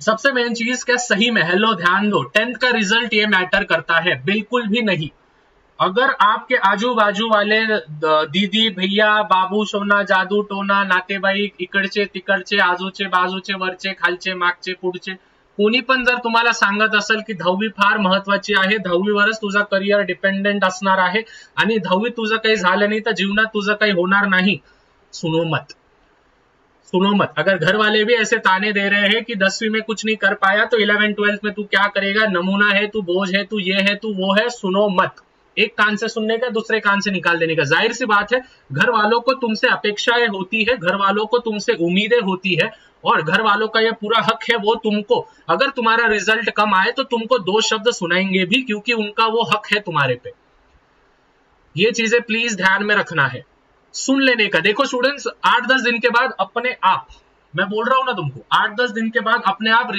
सबसे मेन चीज क्या सही में, हेलो ध्यान दो, 10th का रिजल्ट ये मैटर करता है? बिल्कुल भी नहीं। अगर आपके आजू बाजू वाले दीदी भैया बाबू सोना जादू टोना नातेवाईक इकडचे तिकडचे आजूचे बाजूचे वरचे खालचे मागचे पुढचे कोणी पण जर तुम्हाला सांगत असेल की 10वी फार महत्वाची आहे, 10वीवरच तुझा करिअर डिपेंडेंट असणार आहे आणि 10वी तुझं काही झालं नाही तर जीवनात तुझं काही होणार नाही, सुनो मत, सुनो मत। अगर घर वाले भी ऐसे ताने दे रहे हैं कि 10वीं में कुछ नहीं कर पाया तो 11th-12th में तू क्या करेगा, नमूना है तू, बोझ है तू, ये है तू, वो है, सुनो मत। एक कान से सुनने का दूसरे कान से निकाल देने का। जाहिर सी बात है घर वालों को तुमसे अपेक्षाएं होती है, घर वालों को तुमसे उम्मीदें होती है और घर वालों का यह पूरा हक है, वो तुमको अगर तुम्हारा रिजल्ट कम आए तो तुमको 2 शब्द सुनाएंगे भी, क्योंकि उनका वो हक है तुम्हारे पे। ये चीजें प्लीज ध्यान में रखना है, सुन लेने का। देखो स्टूडेंट्स, 8-10 दिन के बाद अपने आप, मैं बोल रहा हूं ना तुमको, 8-10 दिन के बाद अपने आप